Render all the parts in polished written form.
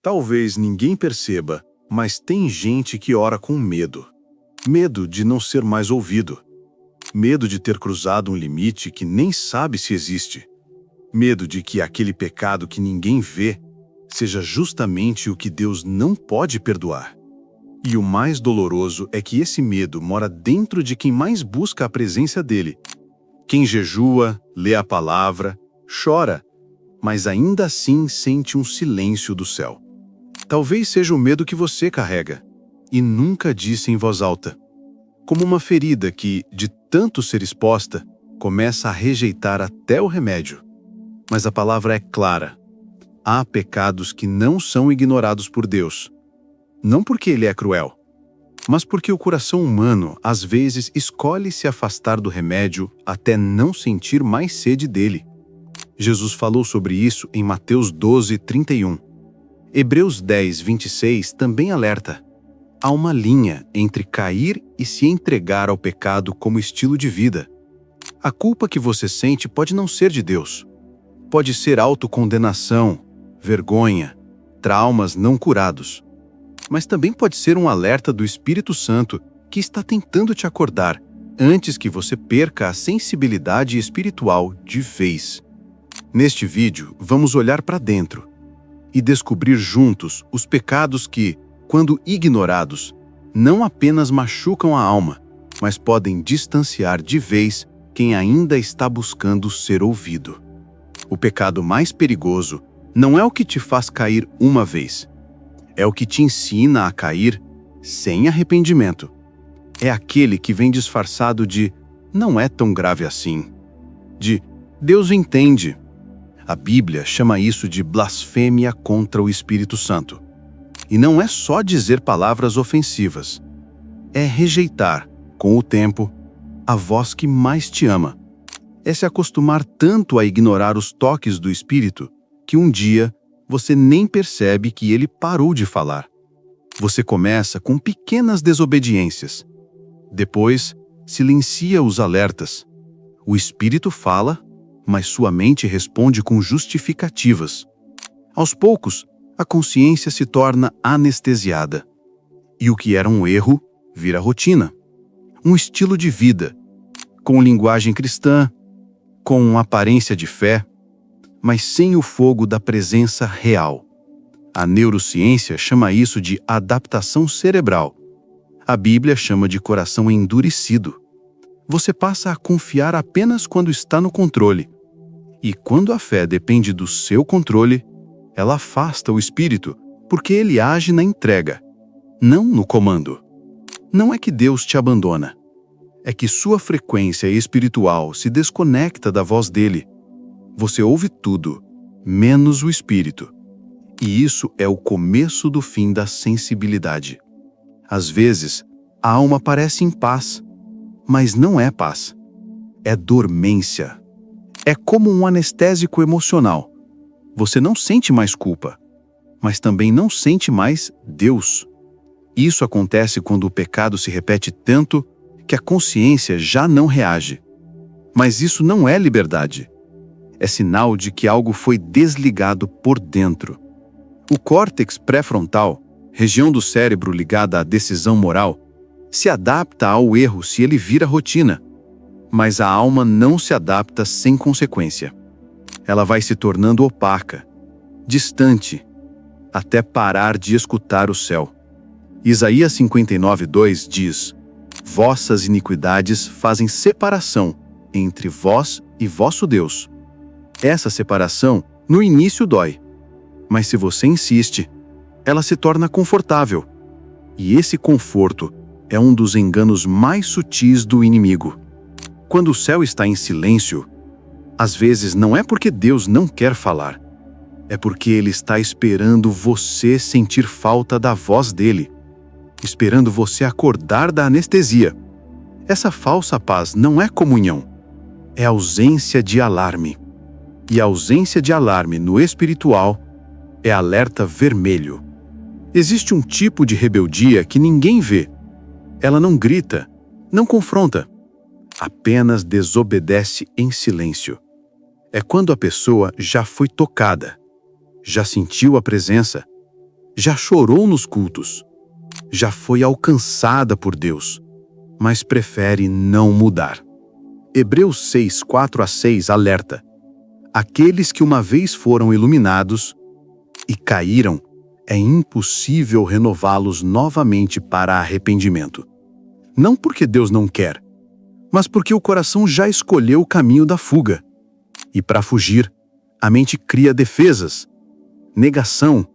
Talvez ninguém perceba, mas tem gente que ora com medo. Medo de não ser mais ouvido. Medo de ter cruzado um limite que nem sabe se existe. Medo de que aquele pecado que ninguém vê seja justamente o que Deus não pode perdoar. E o mais doloroso é que esse medo mora dentro de quem mais busca a presença dele. Quem jejua, lê a palavra, chora, mas ainda assim sente um silêncio do céu. Talvez seja o medo que você carrega e nunca disse em voz alta. Como uma ferida que, de tanto ser exposta, começa a rejeitar até o remédio. Mas a palavra é clara. Há pecados que não são ignorados por Deus. Não porque Ele é cruel, mas porque o coração humano, às vezes, escolhe se afastar do remédio até não sentir mais sede dele. Jesus falou sobre isso em Mateus 12:31. Hebreus 10:26 também alerta. Há uma linha entre cair e se entregar ao pecado como estilo de vida. A culpa que você sente pode não ser de Deus. Pode ser autocondenação, vergonha, traumas não curados. Mas também pode ser um alerta do Espírito Santo que está tentando te acordar antes que você perca a sensibilidade espiritual de vez. Neste vídeo, vamos olhar para dentro e descobrir juntos os pecados que, quando ignorados, não apenas machucam a alma, mas podem distanciar de vez quem ainda está buscando ser ouvido. O pecado mais perigoso não é o que te faz cair uma vez. É o que te ensina a cair sem arrependimento. É aquele que vem disfarçado de não é tão grave assim. De Deus entende. A Bíblia chama isso de blasfêmia contra o Espírito Santo. E não é só dizer palavras ofensivas. É rejeitar, com o tempo, a voz que mais te ama. É se acostumar tanto a ignorar os toques do Espírito que um dia você nem percebe que ele parou de falar. Você começa com pequenas desobediências. Depois, silencia os alertas. O Espírito fala, mas sua mente responde com justificativas. Aos poucos, a consciência se torna anestesiada. E o que era um erro vira rotina. Um estilo de vida, com linguagem cristã, com aparência de fé, mas sem o fogo da presença real. A neurociência chama isso de adaptação cerebral. A Bíblia chama de coração endurecido. Você passa a confiar apenas quando está no controle. E quando a fé depende do seu controle, ela afasta o espírito, porque ele age na entrega, não no comando. Não é que Deus te abandona. É que sua frequência espiritual se desconecta da voz dele. Você ouve tudo, menos o espírito. E isso é o começo do fim da sensibilidade. Às vezes, a alma parece em paz, mas não é paz. É dormência. É como um anestésico emocional. Você não sente mais culpa, mas também não sente mais Deus. Isso acontece quando o pecado se repete tanto que a consciência já não reage. Mas isso não é liberdade. É sinal de que algo foi desligado por dentro. O córtex pré-frontal, região do cérebro ligada à decisão moral, se adapta ao erro se ele vira rotina, mas a alma não se adapta sem consequência. Ela vai se tornando opaca, distante, até parar de escutar o céu. Isaías 59:2 diz: Vossas iniquidades fazem separação entre vós e vosso Deus. Essa separação, no início, dói. Mas se você insiste, ela se torna confortável. E esse conforto é um dos enganos mais sutis do inimigo. Quando o céu está em silêncio, às vezes não é porque Deus não quer falar. É porque Ele está esperando você sentir falta da voz dele. Esperando você acordar da anestesia. Essa falsa paz não é comunhão. É ausência de alarme. E a ausência de alarme no espiritual é alerta vermelho. Existe um tipo de rebeldia que ninguém vê. Ela não grita, não confronta, apenas desobedece em silêncio. É quando a pessoa já foi tocada, já sentiu a presença, já chorou nos cultos, já foi alcançada por Deus, mas prefere não mudar. Hebreus 6, 4-6 alerta: aqueles que uma vez foram iluminados e caíram, é impossível renová-los novamente para arrependimento. Não porque Deus não quer, mas porque o coração já escolheu o caminho da fuga. E para fugir, a mente cria defesas, negação,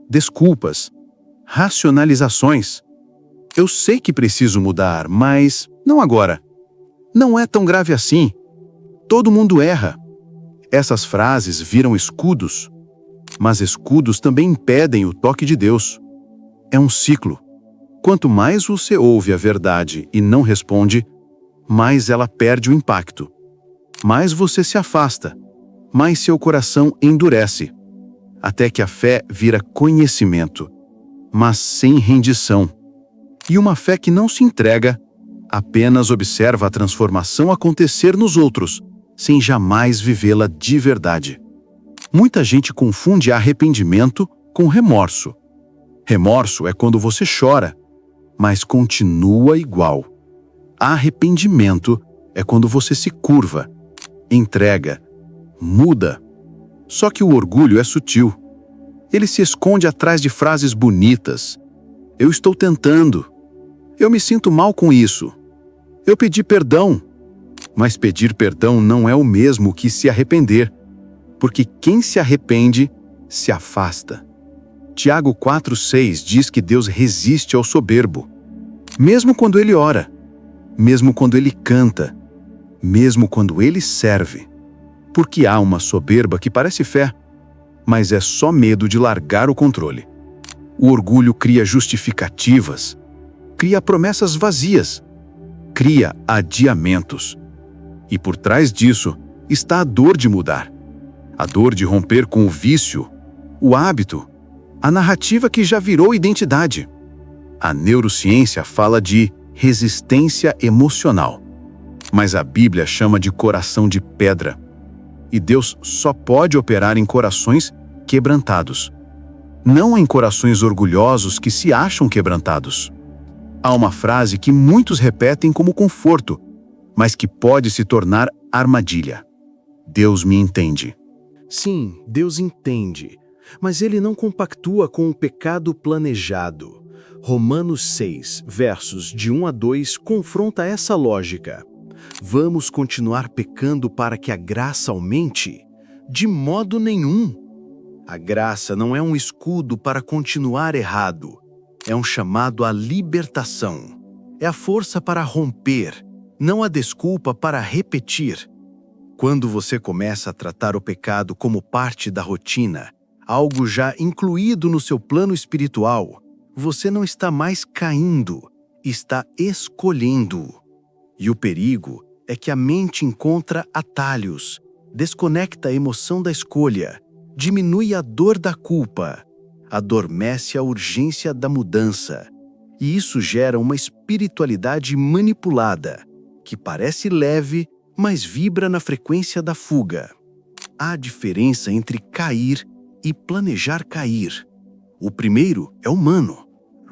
desculpas, racionalizações. Eu sei que preciso mudar, mas não agora. Não é tão grave assim. Todo mundo erra. Essas frases viram escudos, mas escudos também impedem o toque de Deus. É um ciclo. Quanto mais você ouve a verdade e não responde, mais ela perde o impacto. Mais você se afasta, mais seu coração endurece, até que a fé vira conhecimento, mas sem rendição. E uma fé que não se entrega, apenas observa a transformação acontecer nos outros, sem jamais vivê-la de verdade. Muita gente confunde arrependimento com remorso. Remorso é quando você chora, mas continua igual. Arrependimento é quando você se curva, entrega, muda. Só que o orgulho é sutil. Ele se esconde atrás de frases bonitas. Eu estou tentando. Eu me sinto mal com isso. Eu pedi perdão. Mas pedir perdão não é o mesmo que se arrepender, porque quem se arrepende se afasta. Tiago 4,6 diz que Deus resiste ao soberbo, mesmo quando ele ora, mesmo quando ele canta, mesmo quando ele serve. Porque há uma soberba que parece fé, mas é só medo de largar o controle. O orgulho cria justificativas, cria promessas vazias, cria adiamentos. E por trás disso está a dor de mudar, a dor de romper com o vício, o hábito, a narrativa que já virou identidade. A neurociência fala de resistência emocional, mas a Bíblia chama de coração de pedra. E Deus só pode operar em corações quebrantados, não em corações orgulhosos que se acham quebrantados. Há uma frase que muitos repetem como conforto, mas que pode se tornar armadilha. Deus me entende. Sim, Deus entende, mas Ele não compactua com o pecado planejado. Romanos 6, versos de 1-2 confronta essa lógica. Vamos continuar pecando para que a graça aumente? De modo nenhum. A graça não é um escudo para continuar errado. É um chamado à libertação. É a força para romper, não a desculpa para repetir. Quando você começa a tratar o pecado como parte da rotina, algo já incluído no seu plano espiritual, você não está mais caindo, está escolhendo. E o perigo é que a mente encontra atalhos, desconecta a emoção da escolha, diminui a dor da culpa, adormece a urgência da mudança. E isso gera uma espiritualidade manipulada, que parece leve, mas vibra na frequência da fuga. Há diferença entre cair e planejar cair. O primeiro é humano.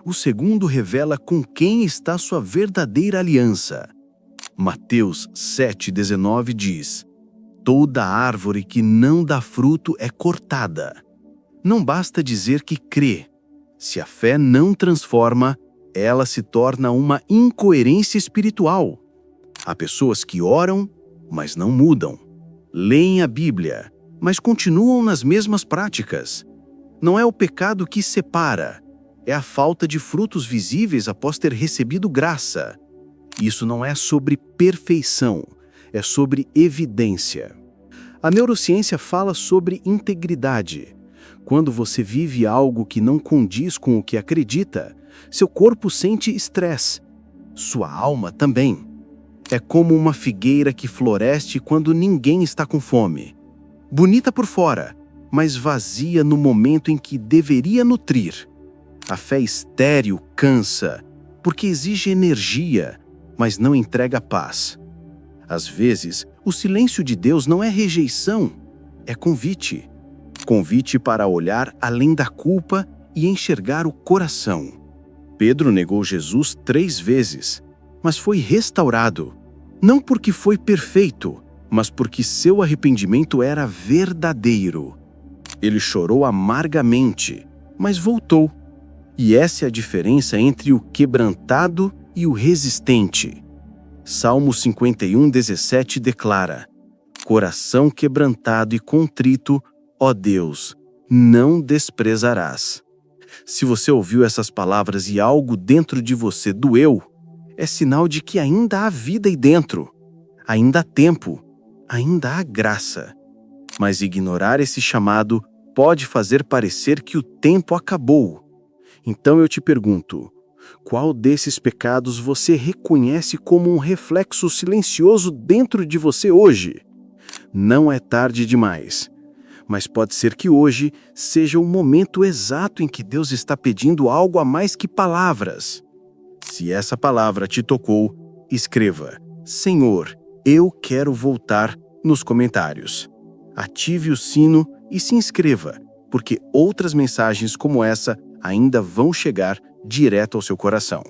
O segundo revela com quem está sua verdadeira aliança. Mateus 7,19 diz: toda árvore que não dá fruto é cortada. Não basta dizer que crê. Se a fé não transforma, ela se torna uma incoerência espiritual. Há pessoas que oram, mas não mudam. Leem a Bíblia, mas continuam nas mesmas práticas. Não é o pecado que separa, é a falta de frutos visíveis após ter recebido graça. Isso não é sobre perfeição, é sobre evidência. A neurociência fala sobre integridade. Quando você vive algo que não condiz com o que acredita, seu corpo sente estresse. Sua alma também. É como uma figueira que floresce quando ninguém está com fome. Bonita por fora, mas vazia no momento em que deveria nutrir. A fé estéril cansa, porque exige energia, mas não entrega paz. Às vezes, o silêncio de Deus não é rejeição, é convite. Convite para olhar além da culpa e enxergar o coração. Pedro negou Jesus 3 vezes, mas foi restaurado, não porque foi perfeito, mas porque seu arrependimento era verdadeiro. Ele chorou amargamente, mas voltou. E essa é a diferença entre o quebrantado e o resistente. Salmo 51:17 declara: Coração quebrantado e contrito, ó Deus, não desprezarás. Se você ouviu essas palavras e algo dentro de você doeu, é sinal de que ainda há vida aí dentro. Ainda há tempo, ainda há graça. Mas ignorar esse chamado pode fazer parecer que o tempo acabou. Então eu te pergunto, qual desses pecados você reconhece como um reflexo silencioso dentro de você hoje? Não é tarde demais, mas pode ser que hoje seja o momento exato em que Deus está pedindo algo a mais que palavras. Se essa palavra te tocou, escreva: Senhor, eu quero voltar nos comentários. Ative o sino e se inscreva, porque outras mensagens como essa ainda vão chegar direto ao seu coração.